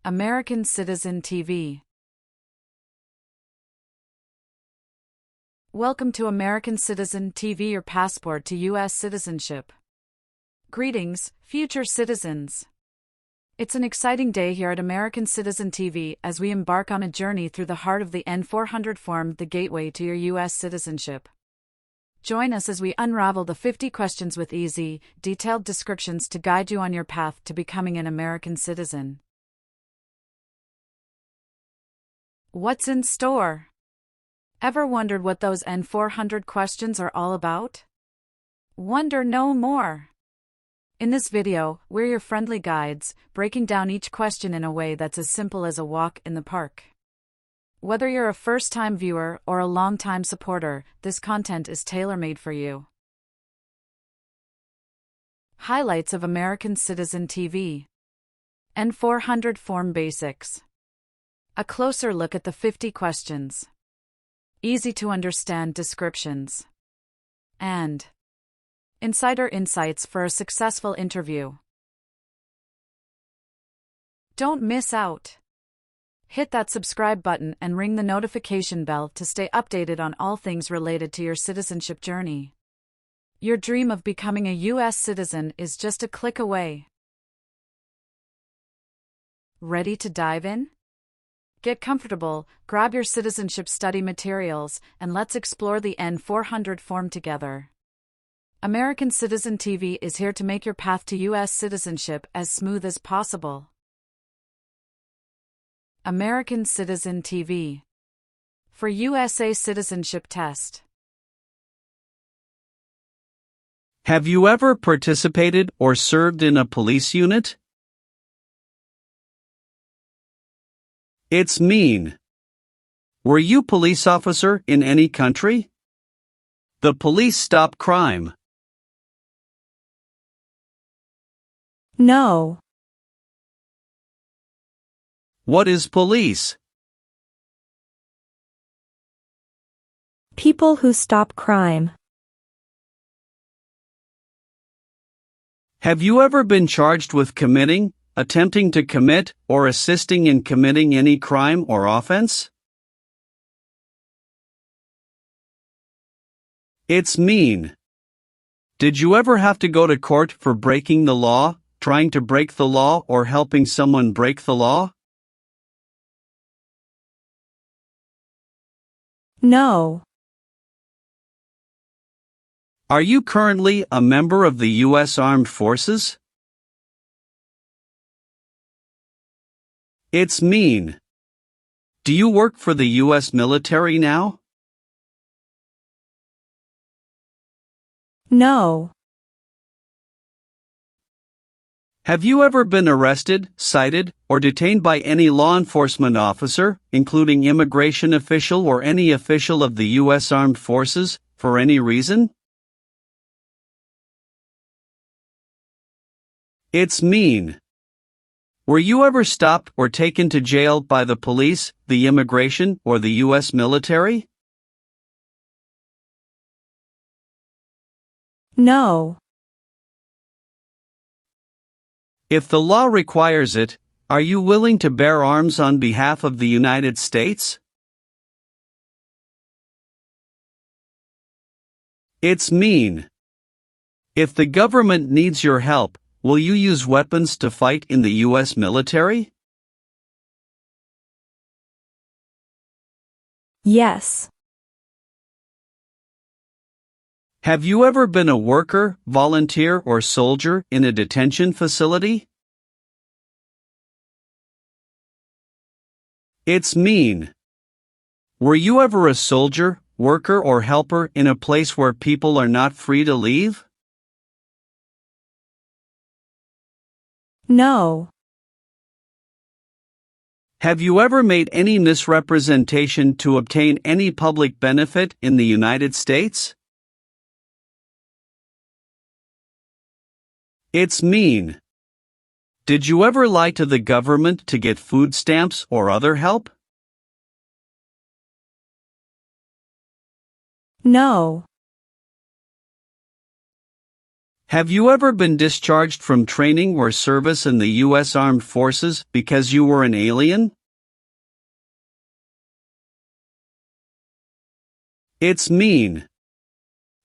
American Citizen TV. Welcome to American Citizen TV, your passport to U.S. citizenship. Greetings, future citizens. It's an exciting day here at American Citizen TV as we embark on a journey through the heart of the N400 form, the gateway to your U.S. citizenship. Join us as we unravel the 50 questions with easy, detailed descriptions to guide you on your path to becoming an American citizen. What's in store? Ever wondered what those N400 questions are all about? Wonder no more. In this video, we're your friendly guides, breaking down each question in a way that's as simple as a walk in the park. Whether you're a first-time viewer or a long-time supporter, this content is tailor-made for you. Highlights of American Citizen TV. N400 Form Basics. A closer look at the 50 questions. Easy-to-understand descriptions. And insider insights for a successful interview. Don't miss out. Hit that subscribe button and ring the notification bell to stay updated on all things related to your citizenship journey. Your dream of becoming a U.S. citizen is just a click away. Ready to dive in? Get comfortable, grab your citizenship study materials, and let's explore the N400 form together. American Citizen TV is here to make your path to U.S. citizenship as smooth as possible. American Citizen TV. For USA Citizenship Test. Have you ever participated or served in a police unit? It's mean. Were you police officer in any country? The police stop crime. No. What is police? People who stop crime. Have you ever been charged with committing, attempting to commit, or assisting in committing any crime or offense? It's mean. Did you ever have to go to court for breaking the law, trying to break the law, or helping someone break the law? No. Are you currently a member of the U.S. Armed Forces? It's mean. Do you work for the U.S. military now? No. Have you ever been arrested, cited, or detained by any law enforcement officer, including immigration official or any official of the U.S. Armed Forces, for any reason? It's mean. Were you ever stopped or taken to jail by the police, the immigration, or the U.S. military? No. If the law requires it, are you willing to bear arms on behalf of the United States? It's mean. If the government needs your help, will you use weapons to fight in the U.S. military? Yes. Have you ever been a worker, volunteer, or soldier in a detention facility? It's mean. Were you ever a soldier, worker, or helper in a place where people are not free to leave? No. Have you ever made any misrepresentation to obtain any public benefit in the United States? It's mean. Did you ever lie to the government to get food stamps or other help? No. Have you ever been discharged from training or service in the U.S. Armed Forces because you were an alien? It's mean.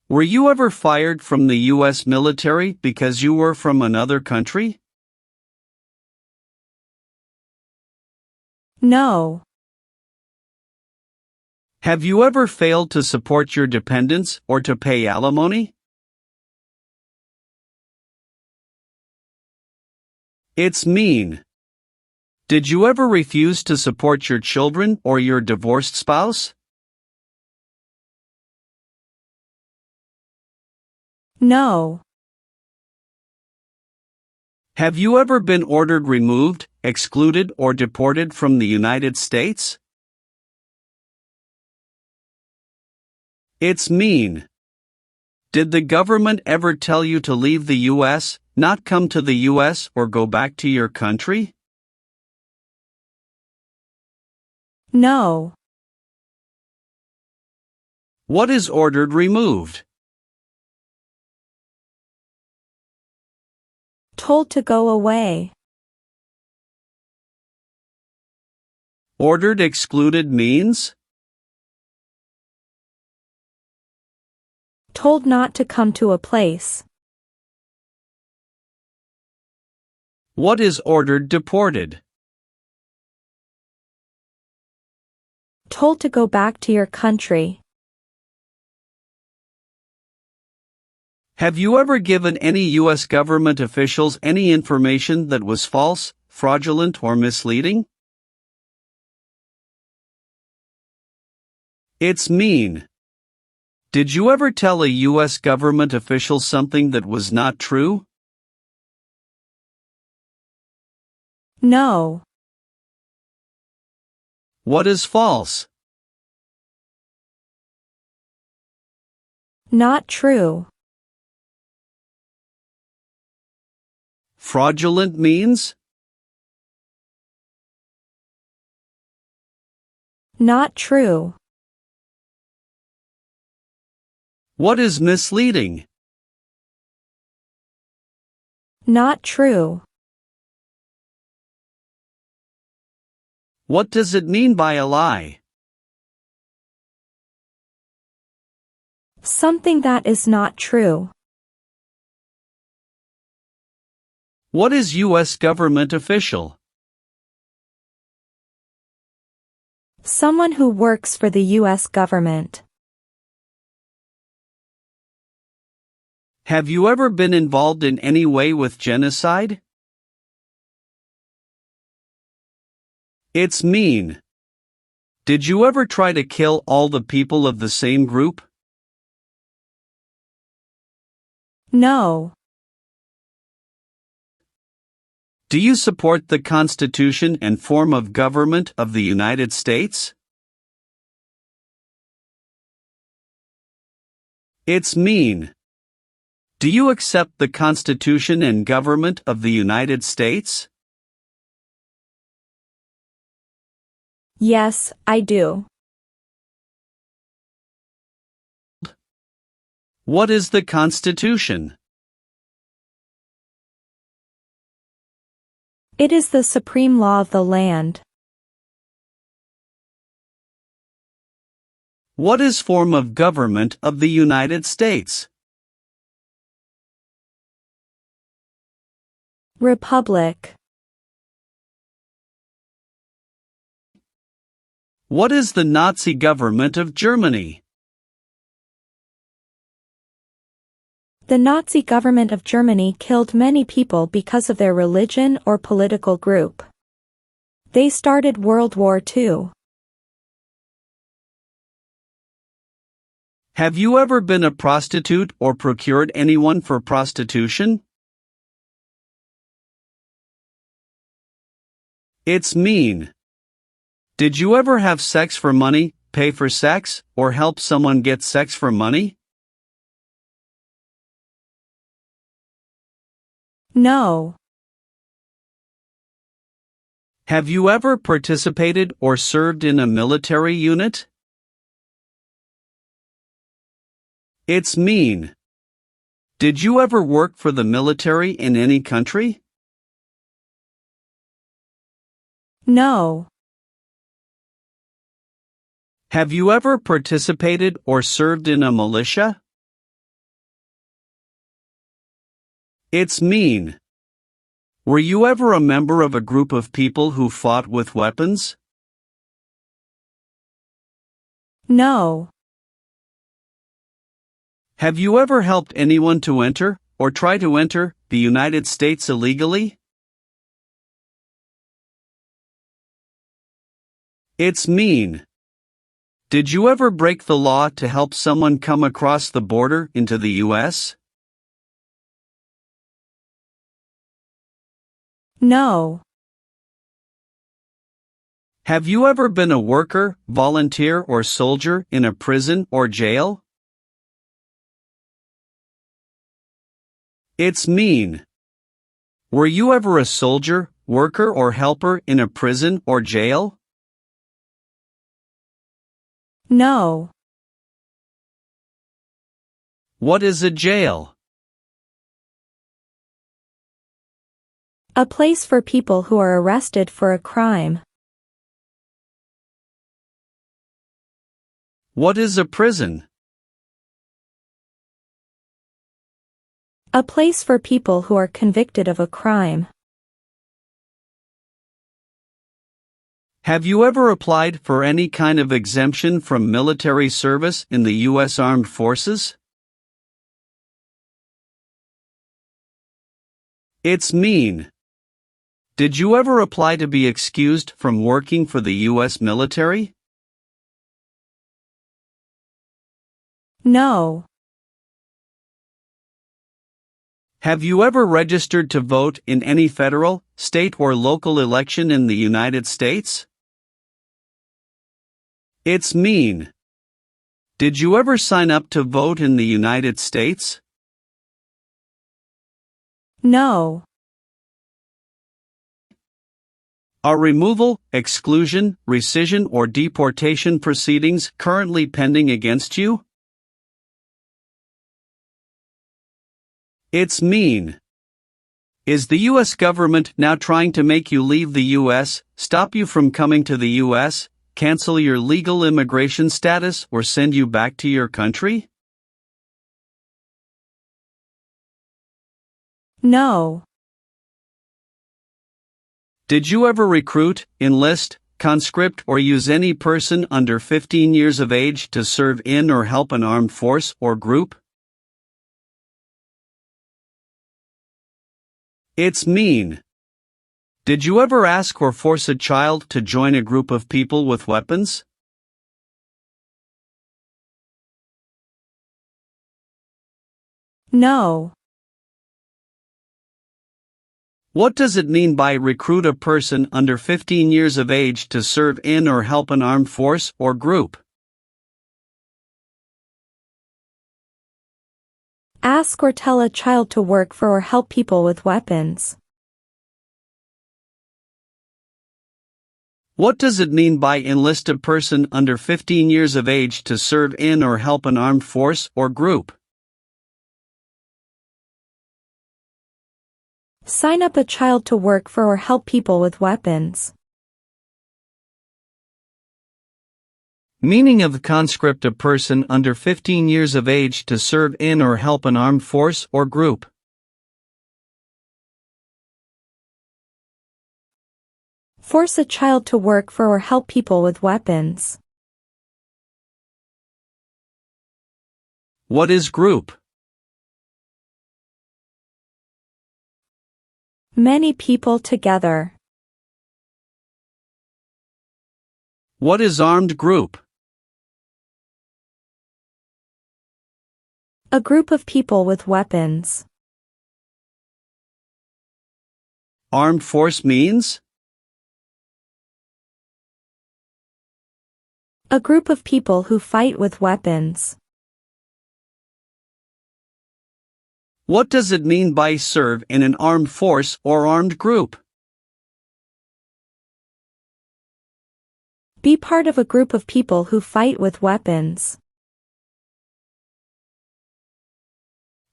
Were you ever fired from the U.S. military because you were from another country? No. Have you ever failed to support your dependents or to pay alimony? It's mean. Did you ever refuse to support your children or your divorced spouse? No. Have you ever been ordered removed, excluded, or deported from the United States? It's mean. Did the government ever tell you to leave the U.S., not come to the U.S., or go back to your country? No. What is ordered removed? Told to go away. Ordered excluded means? Told not to come to a place. What is ordered deported? Told to go back to your country. Have you ever given any U.S. government officials any information that was false, fraudulent, or misleading? It's mean. Did you ever tell a U.S. government official something that was not true? No. What is false? Not true. Fraudulent means? Not true. What is misleading? Not true. What does it mean by a lie? Something that is not true. What is U.S. government official? Someone who works for the U.S. government. Have you ever been involved in any way with genocide? It's mean. Did you ever try to kill all the people of the same group? No. Do you support the Constitution and form of government of the United States? It's mean. Do you accept the Constitution and government of the United States? Yes, I do. What is the Constitution? It is the supreme law of the land. What is form of government of the United States? Republic. What is the Nazi government of Germany? The Nazi government of Germany killed many people because of their religion or political group. They started World War II. Have you ever been a prostitute or procured anyone for prostitution? It's mean. Did you ever have sex for money, pay for sex, or help someone get sex for money? No. Have you ever participated or served in a military unit? It's mean. Did you ever work for the military in any country? No. Have you ever participated or served in a militia? It's mean. Were you ever a member of a group of people who fought with weapons? No. Have you ever helped anyone to enter, or try to enter, the United States illegally? It's mean. Did you ever break the law to help someone come across the border into the U.S.? No. Have you ever been a worker, volunteer, or soldier in a prison or jail? It's mean. Were you ever a soldier, worker, or helper in a prison or jail? No. What is a jail? A place for people who are arrested for a crime. What is a prison? A place for people who are convicted of a crime. Have you ever applied for any kind of exemption from military service in the U.S. Armed Forces? It's mean. Did you ever apply to be excused from working for the U.S. military? No. Have you ever registered to vote in any federal, state, or local election in the United States? It's mean. Did you ever sign up to vote in the United States? No. Are removal, exclusion, rescission, or deportation proceedings currently pending against you? It's mean. Is the U.S. government now trying to make you leave the U.S., stop you from coming to the U.S., cancel your legal immigration status, or send you back to your country? No. Did you ever recruit, enlist, conscript, or use any person under 15 years of age to serve in or help an armed force or group? It's mean. Did you ever ask or force a child to join a group of people with weapons? No. What does it mean by recruit a person under 15 years of age to serve in or help an armed force or group? Ask or tell a child to work for or help people with weapons. What does it mean by enlist a person under 15 years of age to serve in or help an armed force or group? Sign up a child to work for or help people with weapons. Meaning of conscript: a person under 15 years of age to serve in or help an armed force or group. Force a child to work for or help people with weapons. What is group? Many people together. What is armed group? A group of people with weapons. Armed force means? A group of people who fight with weapons. What does it mean by serve in an armed force or armed group? Be part of a group of people who fight with weapons.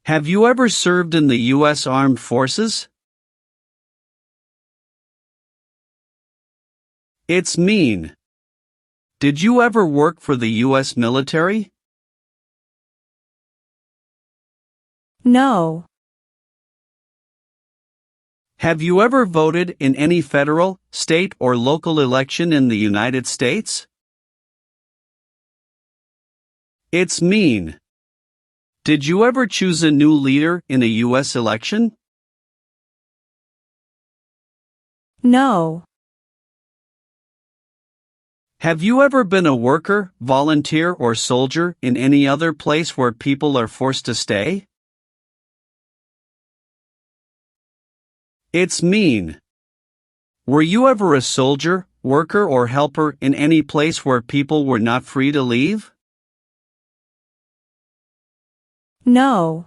Have you ever served in the U.S. Armed Forces? It's mean. Did you ever work for the U.S. military? No. Have you ever voted in any federal, state, or local election in the United States? It's mean. Did you ever choose a new leader in a U.S. election? No. Have you ever been a worker, volunteer, or soldier in any other place where people are forced to stay? It's mean. Were you ever a soldier, worker, or helper in any place where people were not free to leave? No.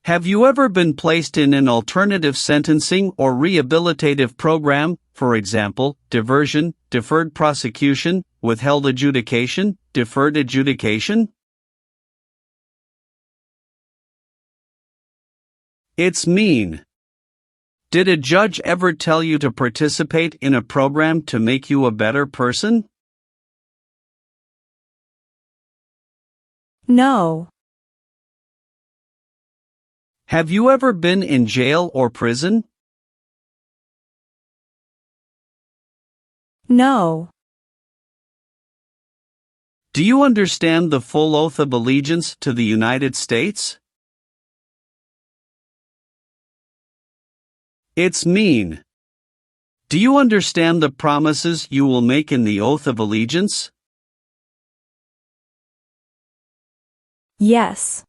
Have you ever been placed in an alternative sentencing or rehabilitative program, for example, diversion, deferred prosecution, withheld adjudication, deferred adjudication? It's mean. Did a judge ever tell you to participate in a program to make you a better person? No. Have you ever been in jail or prison? No. Do you understand the full oath of allegiance to the United States? It's mean. Do you understand the promises you will make in the oath of allegiance? Yes.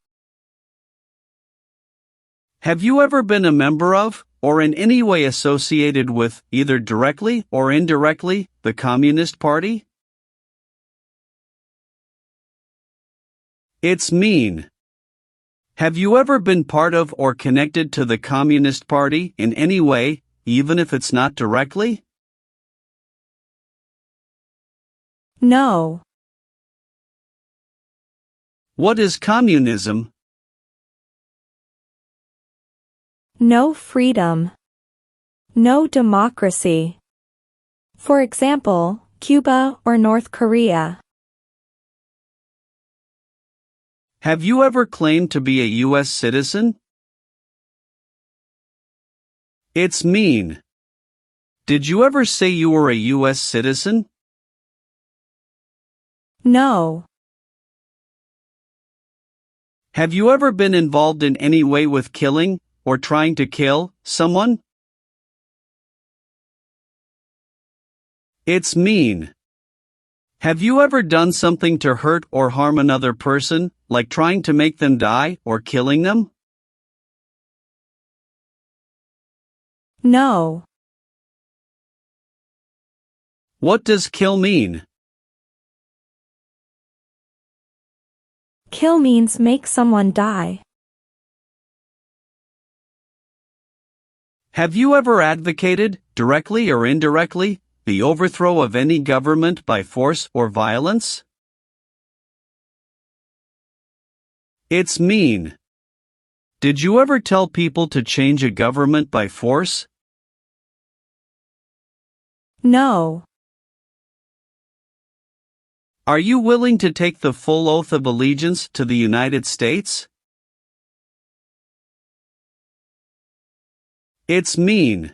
Have you ever been a member of, or in any way associated with, either directly or indirectly, the Communist Party? It's mean. Have you ever been part of or connected to the Communist Party in any way, even if it's not directly? No. What is communism? No freedom. No democracy. For example, Cuba or North Korea. Have you ever claimed to be a U.S. citizen? It's mean. Did you ever say you were a U.S. citizen? No. Have you ever been involved in any way with killing, or trying to kill, someone? It's mean. Have you ever done something to hurt or harm another person, like trying to make them die or killing them? No. What does kill mean? Kill means make someone die. Have you ever advocated, directly or indirectly, the overthrow of any government by force or violence? It's mean. Did you ever tell people to change a government by force? No. Are you willing to take the full oath of allegiance to the United States? It's mean.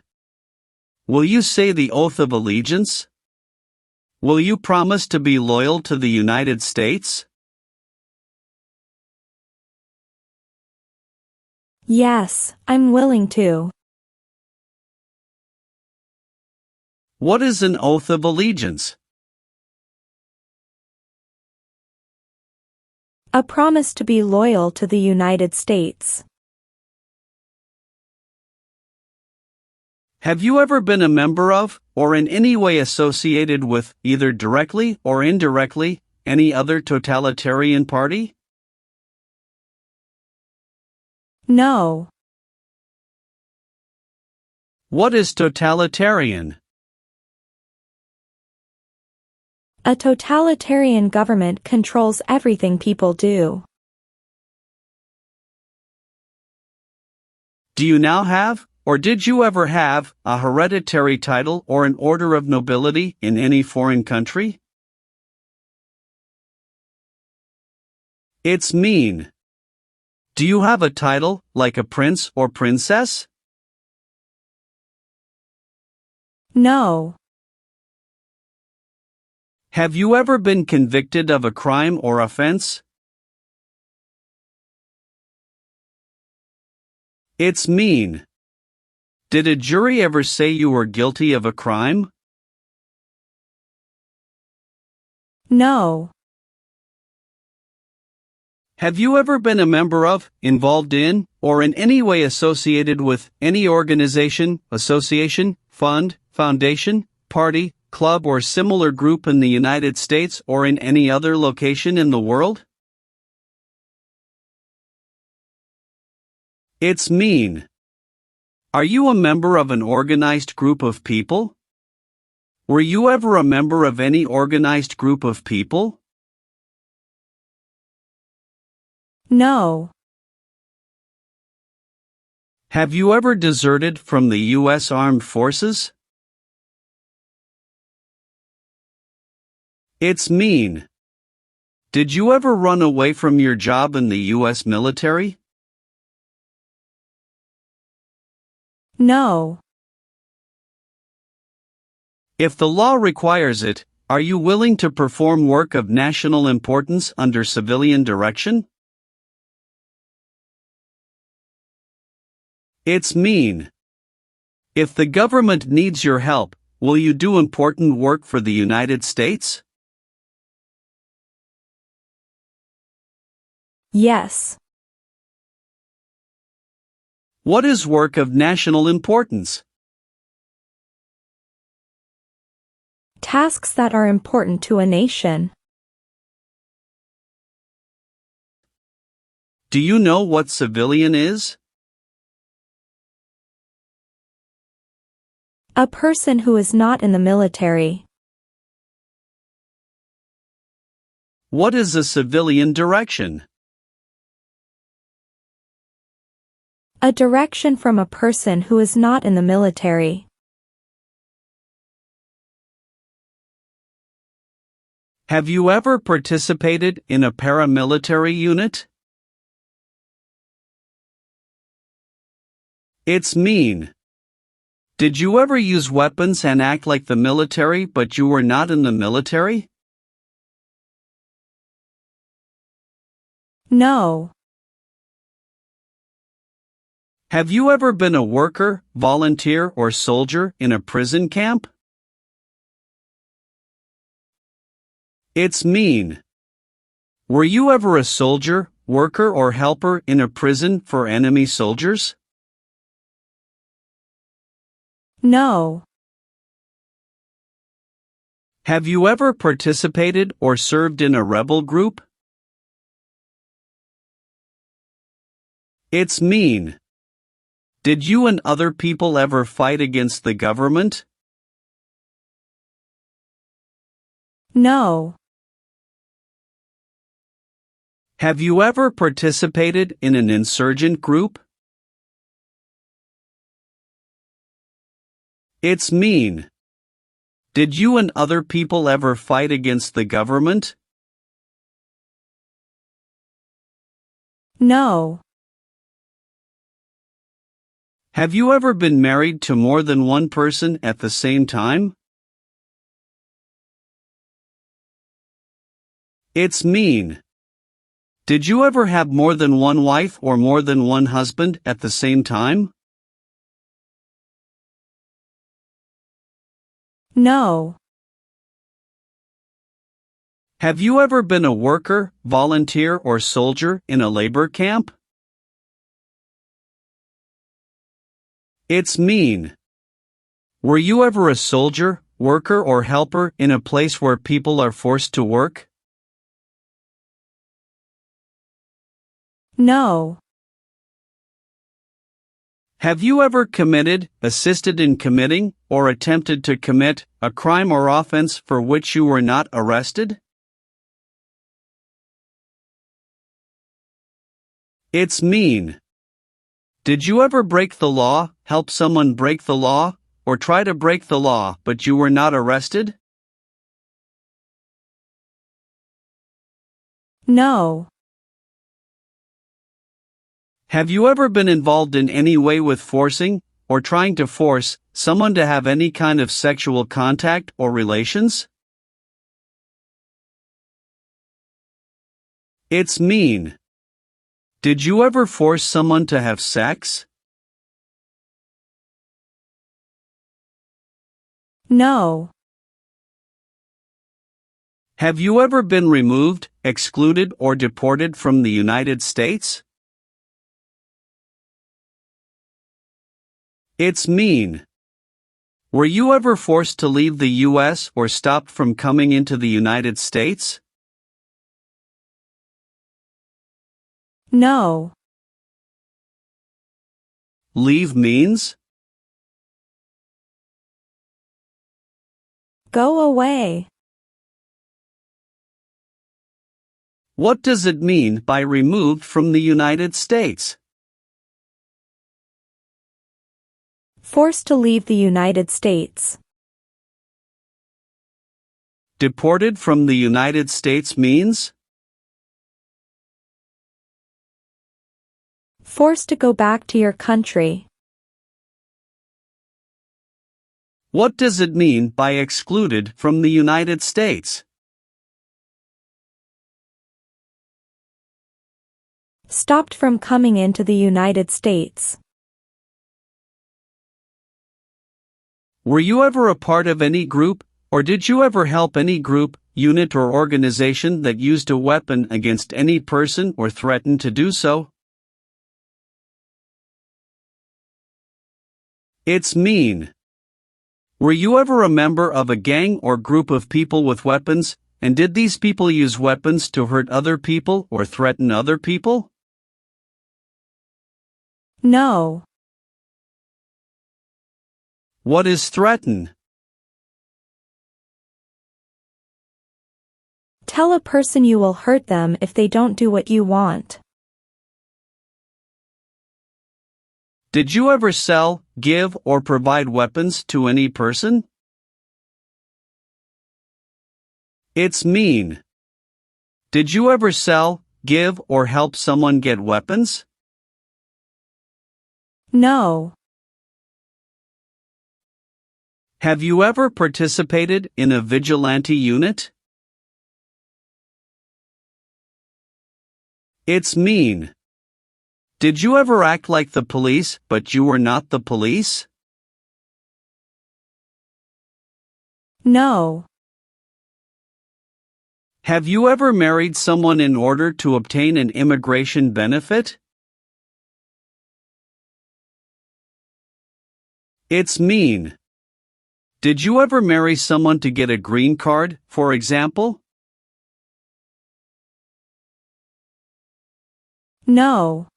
Will you say the oath of allegiance? Will you promise to be loyal to the United States? Yes, I'm willing to. What is an oath of allegiance? A promise to be loyal to the United States. Have you ever been a member of, or in any way associated with, either directly or indirectly, any other totalitarian party? No. What is totalitarian? A totalitarian government controls everything people do. Do you now have, or did you ever have, a hereditary title or an order of nobility in any foreign country? It's mean. Do you have a title, like a prince or princess? No. Have you ever been convicted of a crime or offense? It's mean. Did a jury ever say you were guilty of a crime? No. Have you ever been a member of, involved in, or in any way associated with any organization, association, fund, foundation, party, club, or similar group in the United States or in any other location in the world? It's mean. Are you a member of an organized group of people? Were you ever a member of any organized group of people? No. Have you ever deserted from the U.S. Armed Forces? It's mean. Did you ever run away from your job in the U.S. military? No. If the law requires it, are you willing to perform work of national importance under civilian direction? It's mean. If the government needs your help, will you do important work for the United States? Yes. What is work of national importance? Tasks that are important to a nation. Do you know what civilian is? A person who is not in the military. What is a civilian direction? A direction from a person who is not in the military. Have you ever participated in a paramilitary unit? It's mean. Did you ever use weapons and act like the military but you were not in the military? No. Have you ever been a worker, volunteer, or soldier in a prison camp? It's mean. Were you ever a soldier, worker, or helper in a prison for enemy soldiers? No. Have you ever participated or served in a rebel group? It's mean. Did you and other people ever fight against the government? No. Have you ever participated in an insurgent group? It's mean. Did you and other people ever fight against the government? No. Have you ever been married to more than one person at the same time? It's mean. Did you ever have more than one wife or more than one husband at the same time? No. Have you ever been a worker, volunteer, or soldier in a labor camp? It's mean. Were you ever a soldier, worker, or helper in a place where people are forced to work? No. Have you ever committed, assisted in committing, or attempted to commit a crime or offense for which you were not arrested? It's mean. Did you ever break the law, help someone break the law, or try to break the law but you were not arrested? No. Have you ever been involved in any way with forcing, or trying to force, someone to have any kind of sexual contact or relations? It's mean. Did you ever force someone to have sex? No. Have you ever been removed, excluded, or deported from the United States? It's mean. Were you ever forced to leave the U.S. or stopped from coming into the United States? No. Leave means? Go away. What does it mean by removed from the United States? Forced to leave the United States. Deported from the United States means? Forced to go back to your country. What does it mean by excluded from the United States? Stopped from coming into the United States. Were you ever a part of any group, or did you ever help any group, unit or organization that used a weapon against any person or threatened to do so? It's mean. Were you ever a member of a gang or group of people with weapons, and did these people use weapons to hurt other people or threaten other people? No. What is threaten? Tell a person you will hurt them if they don't do what you want. Did you ever sell, give, or provide weapons to any person? It's mean. Did you ever sell, give, or help someone get weapons? No. Have you ever participated in a vigilante unit? It's mean. Did you ever act like the police, but you were not the police? No. Have you ever married someone in order to obtain an immigration benefit? It's mean. Did you ever marry someone to get a green card, for example? No.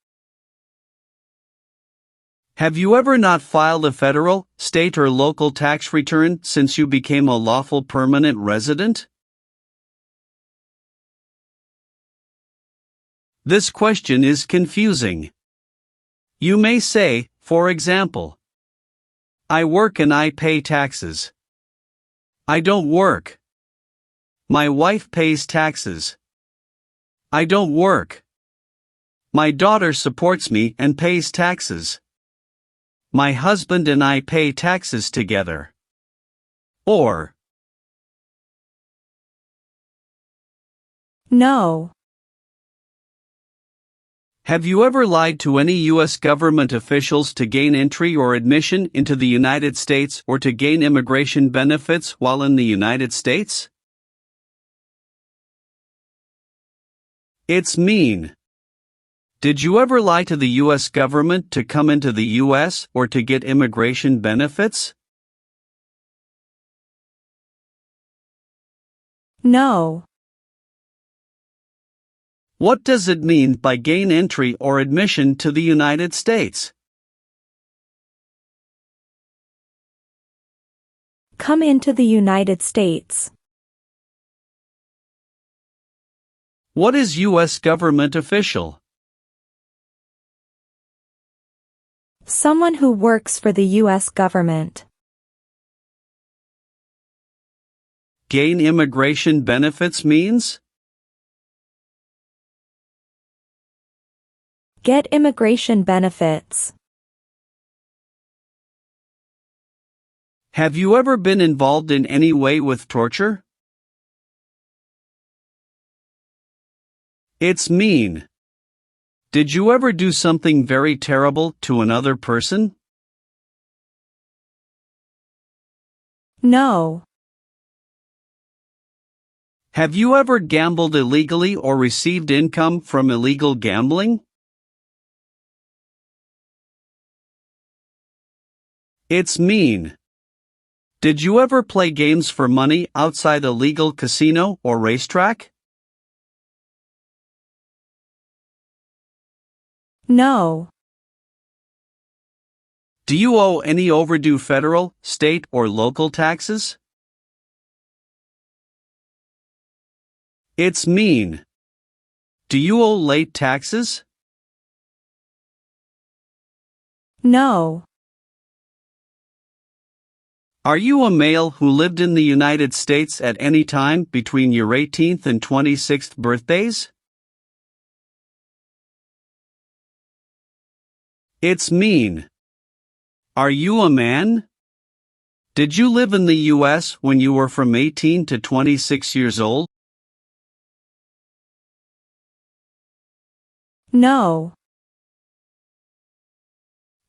Have you ever not filed a federal, state, or local tax return since you became a lawful permanent resident? This question is confusing. You may say, for example, I work and I pay taxes. I don't work. My wife pays taxes. I don't work. My daughter supports me and pays taxes. My husband and I pay taxes together. Or, No. have you ever lied to any U.S. government officials to gain entry or admission into the United States or to gain immigration benefits while in the United States? It's mean. Did you ever lie to the U.S. government to come into the U.S. or to get immigration benefits? No. What does it mean by gain entry or admission to the United States? Come into the United States. What is U.S. government official? Someone who works for the U.S. government. Gain immigration benefits means? Get immigration benefits. Have you ever been involved in any way with torture? It's mean. Did you ever do something very terrible to another person? No. Have you ever gambled illegally or received income from illegal gambling? It's mean. Did you ever play games for money outside a legal casino or racetrack? No. Do you owe any overdue federal, state, or local taxes? It's mean. Do you owe late taxes? No. Are you a male who lived in the United States at any time between your 18th and 26th birthdays? It's mean. Are you a man? Did you live in the U.S. when you were from 18 to 26 years old? No.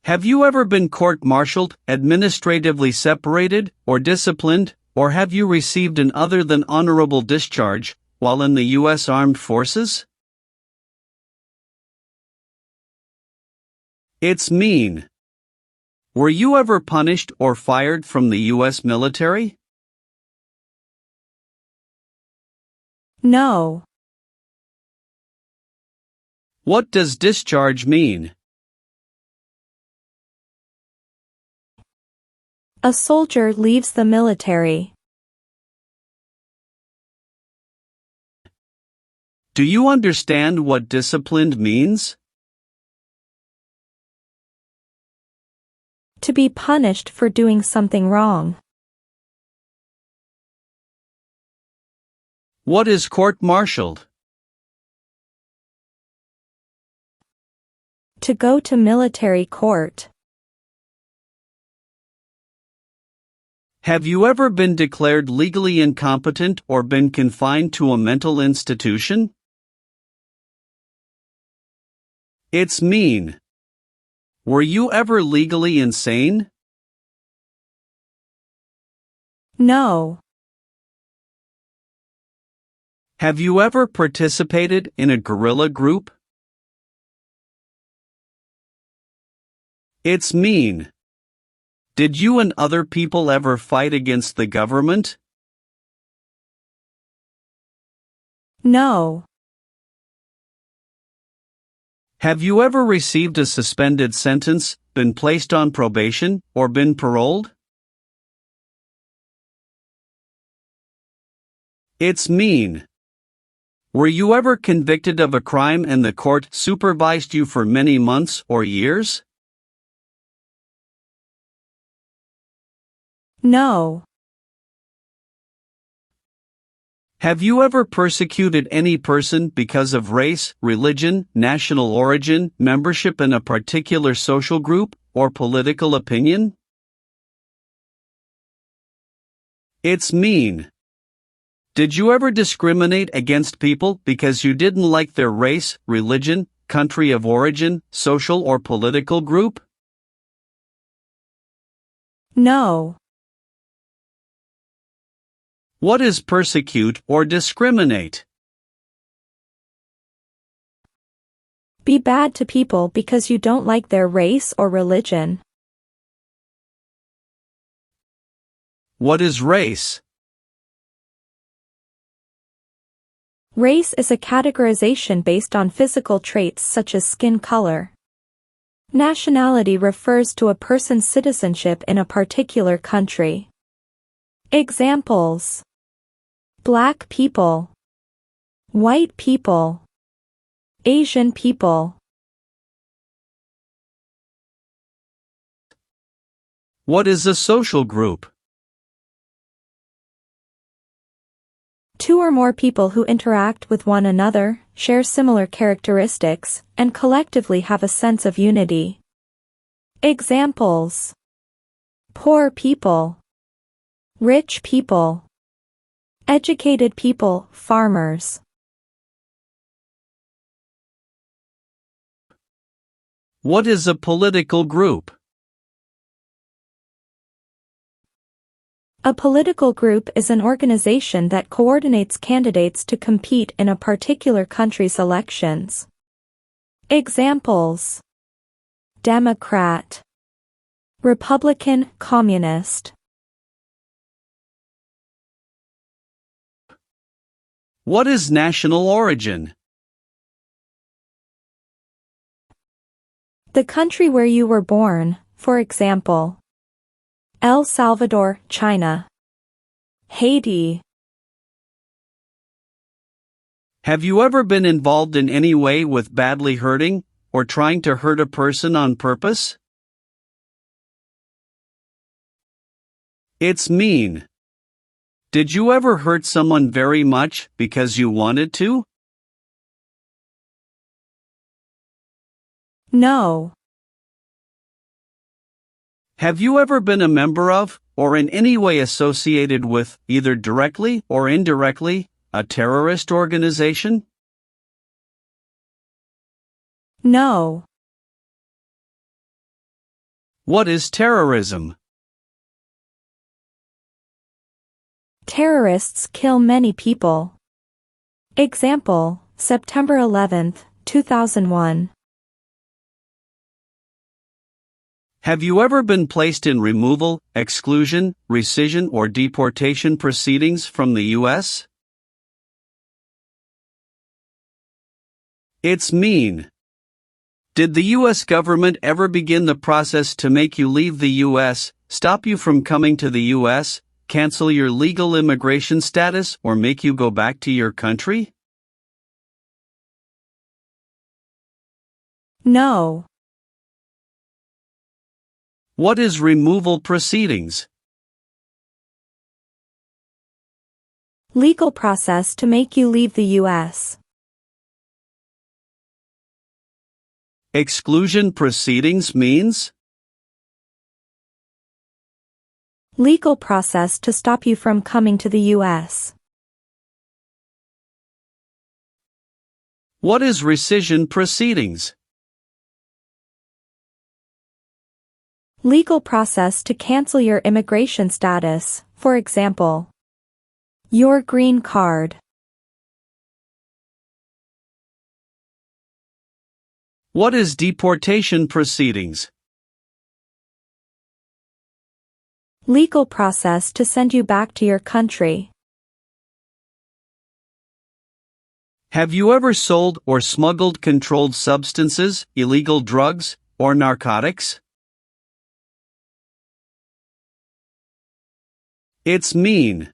Have you ever been court-martialed, administratively separated, or disciplined, or have you received an other than honorable discharge while in the U.S. Armed Forces? It's mean. Were you ever punished or fired from the U.S. military? No. What does discharge mean? A soldier leaves the military. Do you understand what disciplined means? To be punished for doing something wrong. What is court-martialed? To go to military court. Have you ever been declared legally incompetent or been confined to a mental institution? It's mean. Were you ever legally insane? No. Have you ever participated in a guerrilla group? It's mean. Did you and other people ever fight against the government? No. Have you ever received a suspended sentence, been placed on probation, or been paroled? It's mean. Were you ever convicted of a crime and the court supervised you for many months or years? No. Have you ever persecuted any person because of race, religion, national origin, membership in a particular social group, or political opinion? It's mean. Did you ever discriminate against people because you didn't like their race, religion, country of origin, social or political group? No. What is persecute or discriminate? Be bad to people because you don't like their race or religion. What is race? Race is a categorization based on physical traits such as skin color. Nationality refers to a person's citizenship in a particular country. Examples: Black people, white people, Asian people. What is a social group? Two or more people who interact with one another, share similar characteristics, and collectively have a sense of unity. Examples: poor people, rich people, educated people, farmers. What is a political group? A political group is an organization that coordinates candidates to compete in a particular country's elections. Examples: Democrat, Republican, Communist. What is national origin? The country where you were born, for example, El Salvador, China. Haiti. Have you ever been involved in any way with badly hurting, or trying to hurt a person on purpose? It's mean. Did you ever hurt someone very much because you wanted to? No. Have you ever been a member of, or in any way associated with, either directly or indirectly, a terrorist organization? No. What is terrorism? Terrorists kill many people. Example, September 11, 2001. Have you ever been placed in removal, exclusion, rescission, or deportation proceedings from the U.S.? It's mean. Did the U.S. government ever begin the process to make you leave the U.S., stop you from coming to the U.S., cancel your legal immigration status, or make you go back to your country? No. What is removal proceedings? Legal process to make you leave the U.S. Exclusion proceedings means? Legal process to stop you from coming to the U.S. What is rescission proceedings? Legal process to cancel your immigration status, for example, your green card. What is deportation proceedings? Legal process to send you back to your country. Have you ever sold or smuggled controlled substances, illegal drugs, or narcotics? It's mean.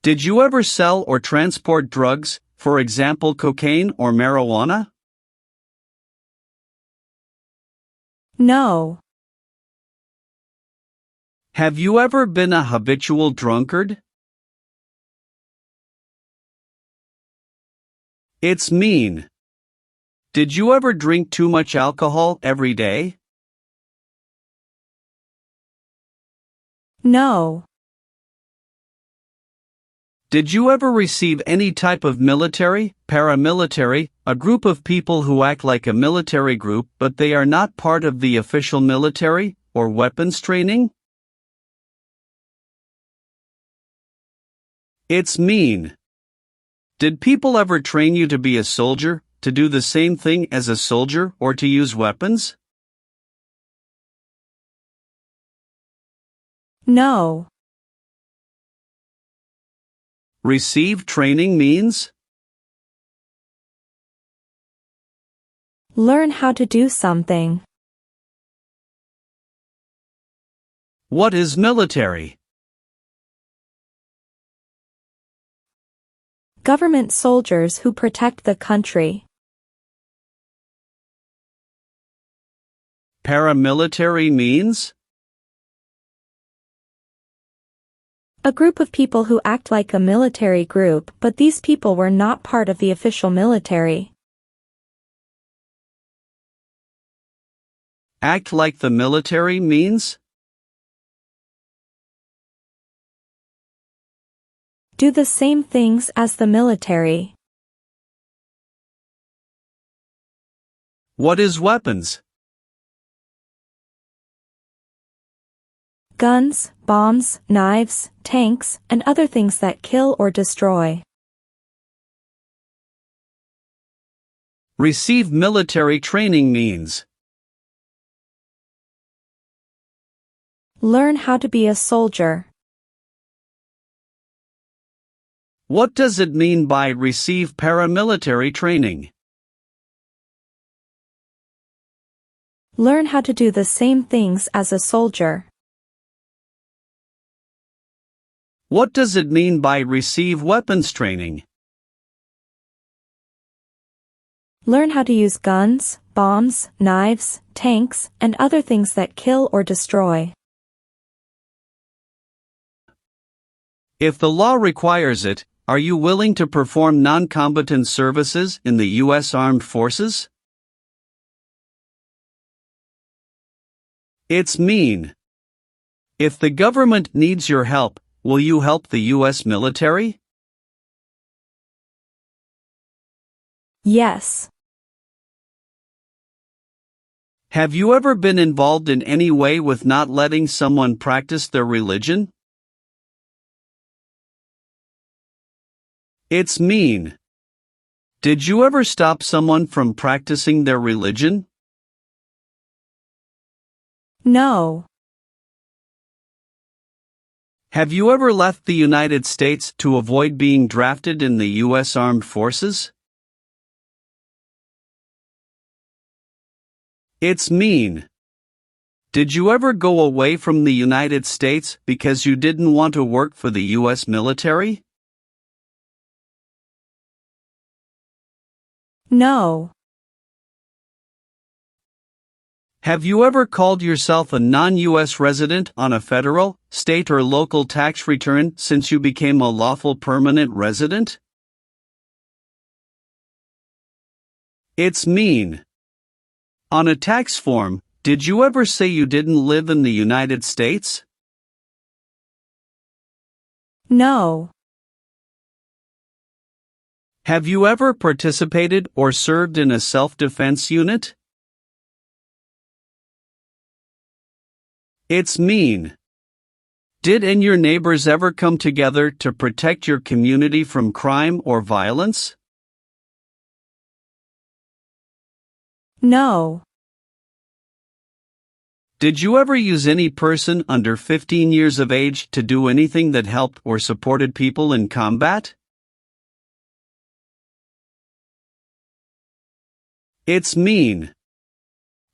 Did you ever sell or transport drugs, for example cocaine or marijuana? No. Have you ever been a habitual drunkard? It's mean. Did you ever drink too much alcohol every day? No. Did you ever receive any type of military, paramilitary, a group of people who act like a military group but they are not part of the official military, or weapons training? It's mean. Did people ever train you to be a soldier, to do the same thing as a soldier, or to use weapons? No. Receive training means? Learn how to do something. What is military? Government soldiers who protect the country. Paramilitary means? A group of people who act like a military group, but these people were not part of the official military. Act like the military means? Do the same things as the military. What is weapons? Guns, bombs, knives, tanks, and other things that kill or destroy. Receive military training means? Learn how to be a soldier. What does it mean by receive paramilitary training? Learn how to do the same things as a soldier. What does it mean by receive weapons training? Learn how to use guns, bombs, knives, tanks, and other things that kill or destroy. If the law requires it, are you willing to perform non-combatant services in the U.S. Armed Forces? It's mean. If the government needs your help, will you help the U.S. military? Yes. Have you ever been involved in any way with not letting someone practice their religion? It's mean. Did you ever stop someone from practicing their religion? No. Have you ever left the United States to avoid being drafted in the U.S. Armed Forces? It's mean. Did you ever go away from the United States because you didn't want to work for the U.S. military? No. Have you ever called yourself a non-U.S. resident on a federal, state or local tax return since you became a lawful permanent resident? It's mean. On a tax form, did you ever say you didn't live in the United States? No. Have you ever participated or served in a self-defense unit? It's mean. Did and your neighbors ever come together to protect your community from crime or violence? No. Did you ever use any person under 15 years of age to do anything that helped or supported people in combat? It's mean.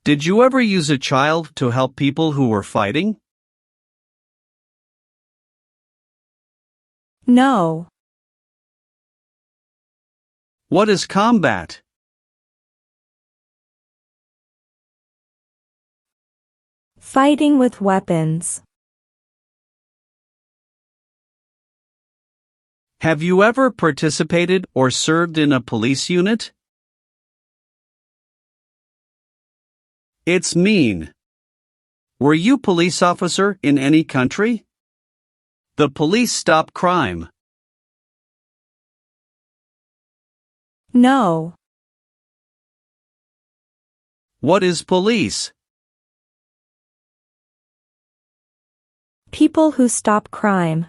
Did you ever use a child to help people who were fighting? No. What is combat? Fighting with weapons. Have you ever participated or served in a police unit? It's mean. Were you police officer in any country? The police stop crime. No. What is police? People who stop crime.